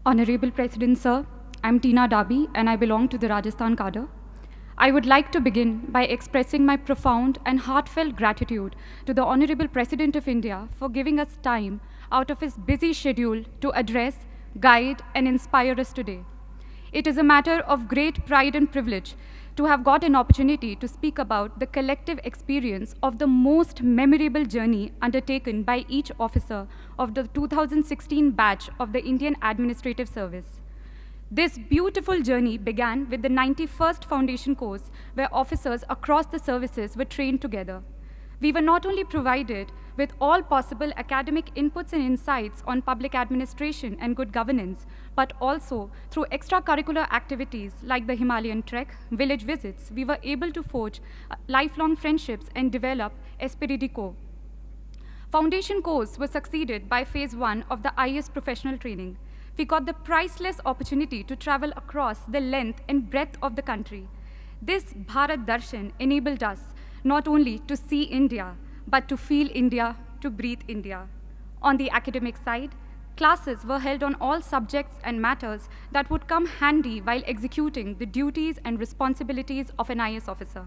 Honorable President Sir, I'm Tina Dabi and I belong to the Rajasthan cadre. I would like to begin by expressing my profound and heartfelt gratitude to the Honorable President of India for giving us time out of his busy schedule to address, guide, and inspire us today. It is a matter of great pride and privilege to have got an opportunity to speak about the collective experience of the most memorable journey undertaken by each officer of the 2016 batch of the Indian Administrative Service. This beautiful journey began with the 91st Foundation course, where officers across the services were trained together. We were not only provided with all possible academic inputs and insights on public administration and good governance, but also through extracurricular activities like the Himalayan trek, village visits, we were able to forge lifelong friendships and develop esprit de corps. Foundation course was succeeded by phase 1 of the IAS professional training. We got the priceless opportunity to travel across the length and breadth of the country. This Bharat Darshan enabled us not only to see India, but to feel India, to breathe India. On the academic side, classes were held on all subjects and matters that would come handy while executing the duties and responsibilities of an IAS officer.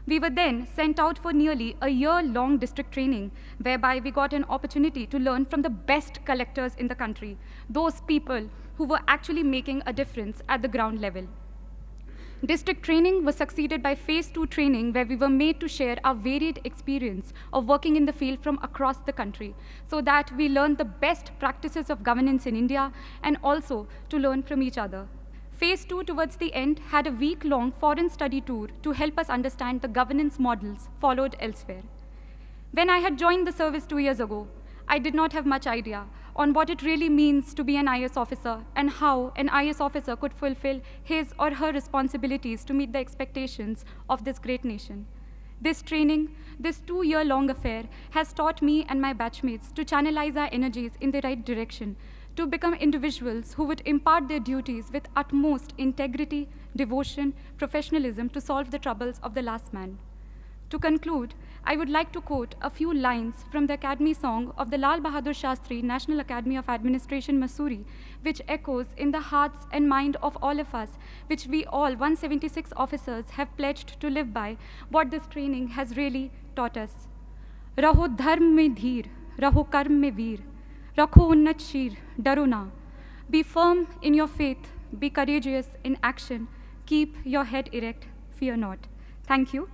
We were then sent out for nearly a year-long district training, whereby we got an opportunity to learn from the best collectors in the country, those people who were actually making a difference at the ground level. District training was succeeded by phase 2 training, where we were made to share our varied experience of working in the field from across the country, so that we learned the best practices of governance in India and also to learn from each other. Phase 2 towards the end had a week-long foreign study tour to help us understand the governance models followed elsewhere. When I had joined the service 2 years ago, I did not have much idea on what it really means to be an IAS officer and how an IAS officer could fulfill his or her responsibilities to meet the expectations of this great nation. This training, this 2-year-long affair, has taught me and my batchmates to channelize our energies in the right direction, to become individuals who would impart their duties with utmost integrity, devotion, professionalism to solve the troubles of the last man. To conclude, I would like to quote a few lines from the Academy song of the Lal Bahadur Shastri National Academy of Administration, Mussoorie, which echoes in the hearts and mind of all of us, which we all 176 officers have pledged to live by, what this training has really taught us. Raho dharm mein dheer, raho karm mein veer, rakho unnat sheer, daro na. Be firm in your faith, be courageous in action, keep your head erect, fear not. Thank you.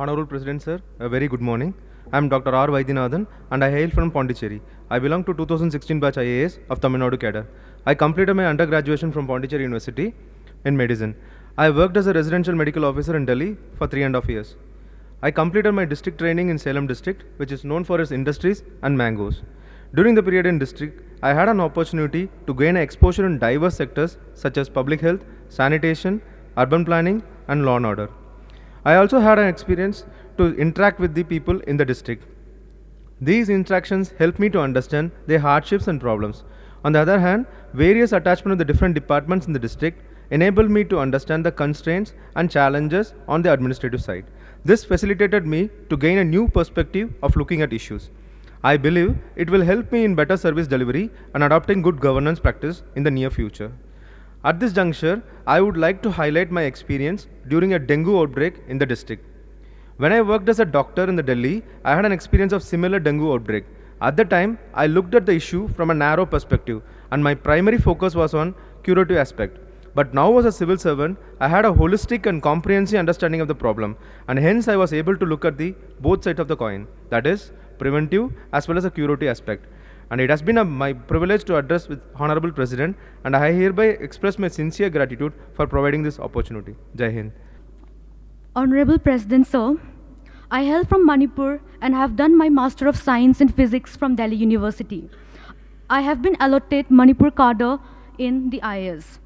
Honorable President Sir, a very good morning. I am Dr. R. Vaidyanathan and I hail from Pondicherry. I belong to 2016 batch IAS of Tamil Nadu cadre. I completed my undergraduation from Pondicherry University in medicine. I worked as a residential medical officer in Delhi for 3.5 years. I completed my district training in Salem district, which is known for its industries and mangoes. During the period in district, I had an opportunity to gain exposure in diverse sectors such as public health, sanitation, urban planning, and law and order. I also had an experience to interact with the people in the district. These interactions helped me to understand their hardships and problems. On the other hand, various attachment of the different departments in the district enabled me to understand the constraints and challenges on the administrative side. This facilitated me to gain a new perspective of looking at issues. I believe it will help me in better service delivery and adopting good governance practice in the near future. At this juncture, I would like to highlight my experience during a dengue outbreak in the district. When I worked as a doctor in the Delhi, I had an experience of similar dengue outbreak. At the time, I looked at the issue from a narrow perspective and my primary focus was on curative aspect. But now as a civil servant, I had a holistic and comprehensive understanding of the problem, and hence I was able to look at the both sides of the coin, that is, preventive as well as a curative aspect. And it has been my privilege to address with Honorable President, and I hereby express my sincere gratitude for providing this opportunity. Jai Hind. Honorable President Sir, I hail from Manipur and have done my Master of Science in Physics from Delhi University. I have been allotted Manipur cadre in the IAS.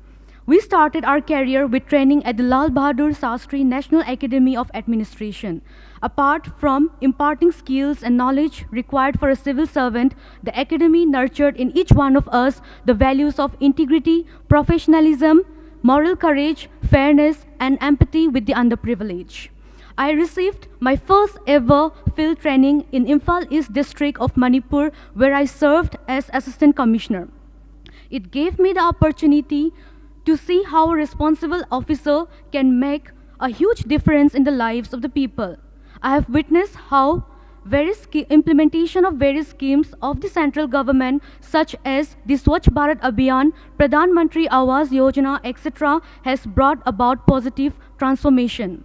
We started our career with training at the Lal Bahadur Shastri National Academy of Administration. Apart from imparting skills and knowledge required for a civil servant, the academy nurtured in each one of us the values of integrity, professionalism, moral courage, fairness, and empathy with the underprivileged. I received my first ever field training in Imphal East District of Manipur, where I served as Assistant Commissioner. It gave me the opportunity to see how a responsible officer can make a huge difference in the lives of the people. I have witnessed how implementation of various schemes of the central government, such as the Swachh Bharat Abhiyan, Pradhan Mantri Awas Yojana, etc., has brought about positive transformation.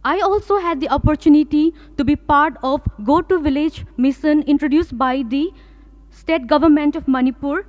I also had the opportunity to be part of Go to Village mission introduced by the state government of Manipur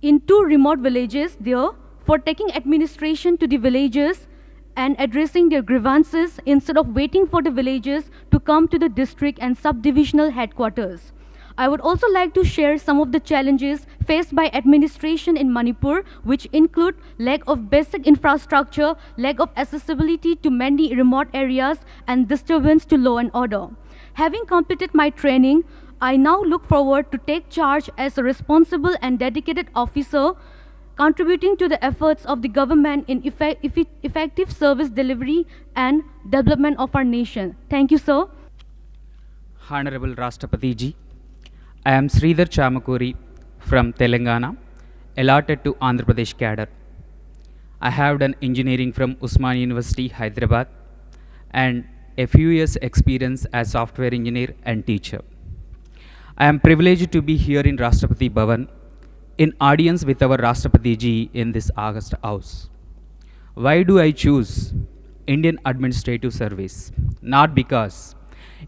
in 2 remote villages there for taking administration to the villages and addressing their grievances instead of waiting for the villages to come to the district and subdivisional headquarters. I would also like to share some of the challenges faced by administration in Manipur, which include lack of basic infrastructure, lack of accessibility to many remote areas, and disturbance to law and order. Having completed my training, I now look forward to take charge as a responsible and dedicated officer, contributing to the efforts of the government in effective service delivery and development of our nation. Thank you, sir. Honorable Rashtrapati Ji, I am Sridhar Chamakuri from Telangana, allotted to Andhra Pradesh cadre. I have done engineering from Usmania University, Hyderabad, and a few years experience as software engineer and teacher. I am privileged to be here in Rashtrapati Bhavan in audience with our Rashtrapati Ji in this August House. Why do I choose Indian Administrative Service? Not because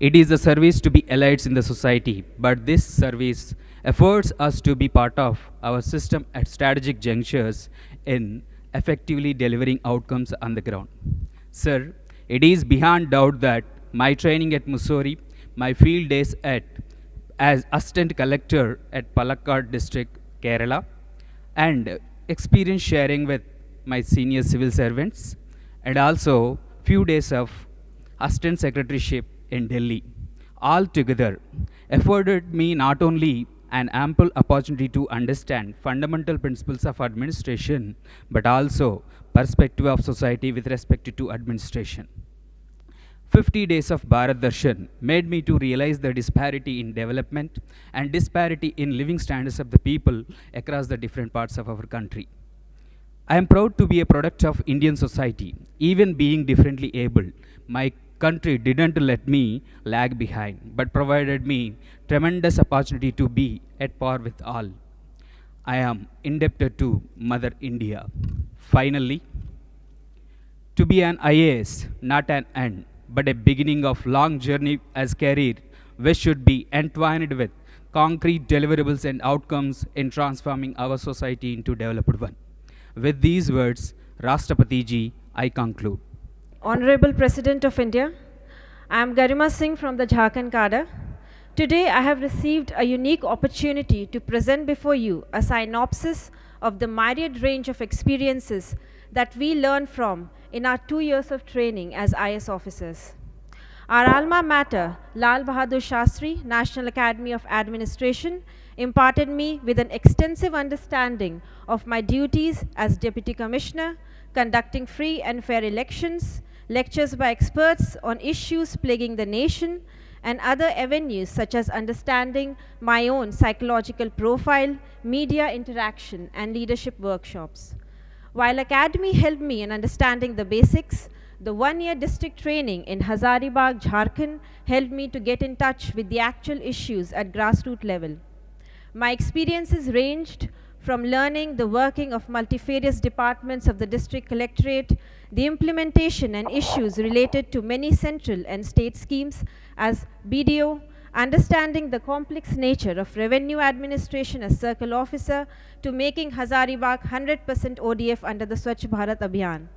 it is a service to be elites in the society, but this service affords us to be part of our system at strategic junctures in effectively delivering outcomes on the ground. Sir, it is beyond doubt that my training at Mussoorie, my field days as assistant collector at Palakkad district, Kerala, and experience sharing with my senior civil servants, and also few days of assistant secretaryship in Delhi, all together afforded me not only an ample opportunity to understand fundamental principles of administration, but also perspective of society with respect to administration. 50 days of Bharat Darshan made me to realize the disparity in development and disparity in living standards of the people across the different parts of our country. I am proud to be a product of Indian society. Even being differently abled, my country didn't let me lag behind, but provided me tremendous opportunity to be at par with all. I am indebted to Mother India. Finally, to be an IAS, not an end, but a beginning of long journey as career, which should be entwined with concrete deliverables and outcomes in transforming our society into developed one. With these words, Rashtrapati Ji, I conclude. Honorable President of India, I am Garima Singh from the Jharkhand cadre. Today I have received a unique opportunity to present before you a synopsis of the myriad range of experiences that we learned from in our 2 years of training as IS officers. Our alma mater, Lal Bahadur Shastri, National Academy of Administration, imparted me with an extensive understanding of my duties as Deputy Commissioner, conducting free and fair elections, lectures by experts on issues plaguing the nation, and other avenues such as understanding my own psychological profile, media interaction, and leadership workshops. While Academy helped me in understanding the basics, the 1-year district training in Hazaribagh, Jharkhand helped me to get in touch with the actual issues at grassroots level. My experiences ranged from learning the working of multifarious departments of the district collectorate, the implementation and issues related to many central and state schemes as BDO, understanding the complex nature of revenue administration as circle officer, to making Hazaribagh 100% ODF under the Swachh Bharat Abhiyan.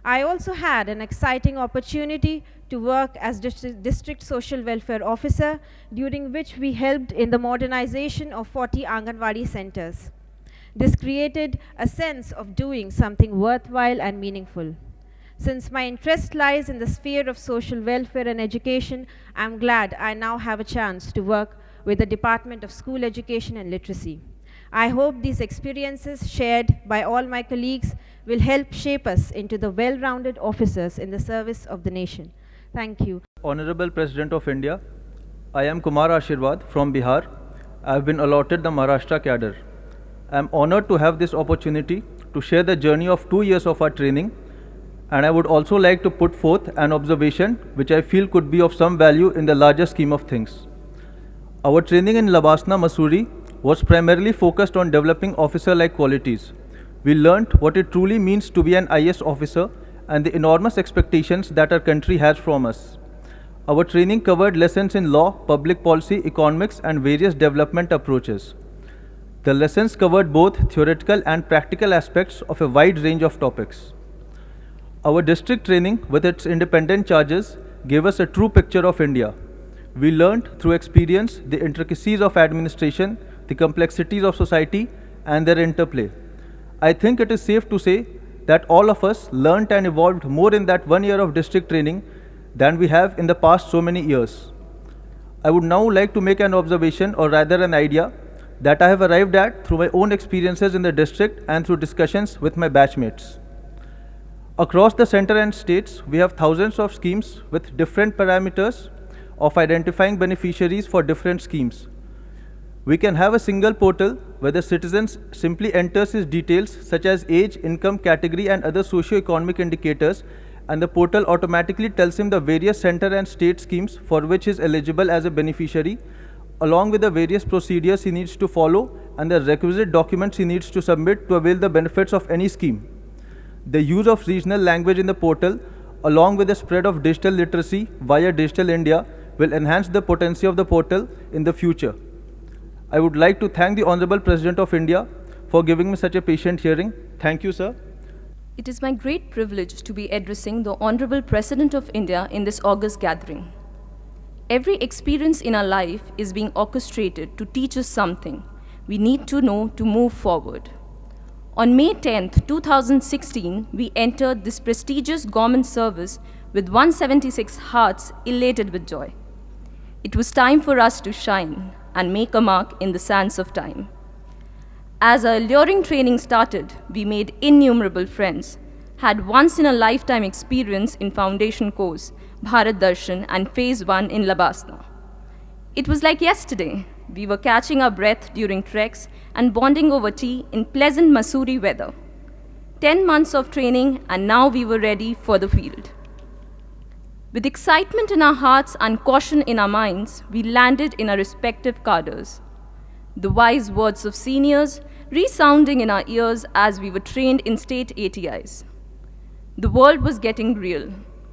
I also had an exciting opportunity to work as district social welfare officer, during which we helped in the modernization of 40 Anganwadi centers. This created a sense of doing something worthwhile and meaningful. Since my interest lies in the sphere of social welfare and education, I am glad I now have a chance to work with the Department of School Education and Literacy. I hope these experiences shared by all my colleagues will help shape us into the well-rounded officers in the service of the nation. Thank you. Honorable President of India, I am Kumar Ashirwad from Bihar. I have been allotted the Maharashtra cadre. I am honored to have this opportunity to share the journey of 2 years of our training, and I would also like to put forth an observation which I feel could be of some value in the larger scheme of things. Our training in Labasna, Mussoorie was primarily focused on developing officer-like qualities. We learnt what it truly means to be an IS officer and the enormous expectations that our country has from us. Our training covered lessons in law, public policy, economics, and various development approaches. The lessons covered both theoretical and practical aspects of a wide range of topics. Our district training, with its independent charges, gave us a true picture of India. We learned through experience the intricacies of administration, the complexities of society, and their interplay. I think it is safe to say that all of us learnt and evolved more in that 1 year of district training than we have in the past so many years. I would now like to make an observation, or rather an idea, that I have arrived at through my own experiences in the district and through discussions with my batchmates. Across the center and states, we have thousands of schemes with different parameters of identifying beneficiaries for different schemes. We can have a single portal where the citizen simply enters his details such as age, income, category, and other socio-economic indicators, and the portal automatically tells him the various center and state schemes for which he is eligible as a beneficiary, along with the various procedures he needs to follow and the requisite documents he needs to submit to avail the benefits of any scheme. The use of regional language in the portal, along with the spread of digital literacy via Digital India, will enhance the potency of the portal in the future. I would like to thank the Honorable President of India for giving me such a patient hearing. Thank you, sir. It is my great privilege to be addressing the Honorable President of India in this august gathering. Every experience in our life is being orchestrated to teach us something we need to know to move forward. On May 10th, 2016, we entered this prestigious government service with 176 hearts elated with joy. It was time for us to shine and make a mark in the sands of time. As our alluring training started, we made innumerable friends, had once-in-a-lifetime experience in foundation course, Bharat Darshan, and Phase 1 in Labasna. It was like yesterday. We were catching our breath during treks and bonding over tea in pleasant Mussoorie weather. 10 months of training, and now we were ready for the field. With excitement in our hearts and caution in our minds, we landed in our respective cadres. The wise words of seniors resounding in our ears as we were trained in state ATIs. The world was getting real.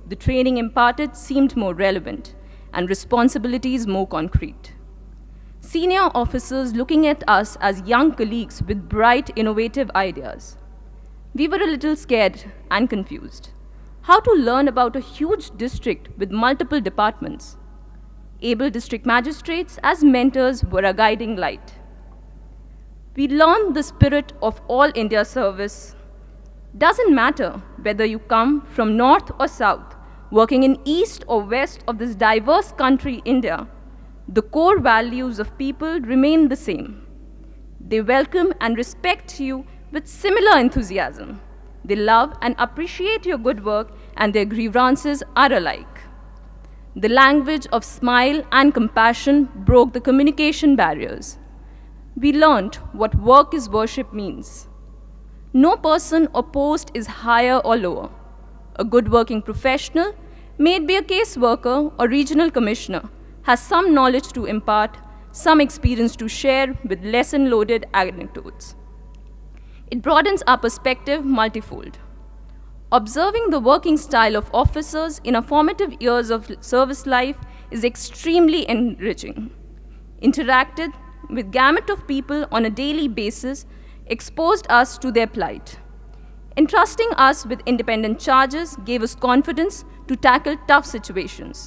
The training imparted seemed more relevant, and responsibilities more concrete. Senior officers looking at us as young colleagues with bright, innovative ideas. We were a little scared and confused. How to learn about a huge district with multiple departments? Able district magistrates as mentors were a guiding light. We learned the spirit of all India service. Doesn't matter whether you come from north or south, working in east or west of this diverse country, India, the core values of people remain the same. They welcome and respect you with similar enthusiasm. They love and appreciate your good work, and their grievances are alike. The language of smile and compassion broke the communication barriers. We learned what work is worship means. No person or post is higher or lower. A good working professional, may it be a case worker or regional commissioner, has some knowledge to impart, some experience to share with lesson-loaded anecdotes. It broadens our perspective multifold. Observing the working style of officers in our formative years of service life is extremely enriching. Interacted with gamut of people on a daily basis exposed us to their plight. Entrusting us with independent charges gave us confidence to tackle tough situations.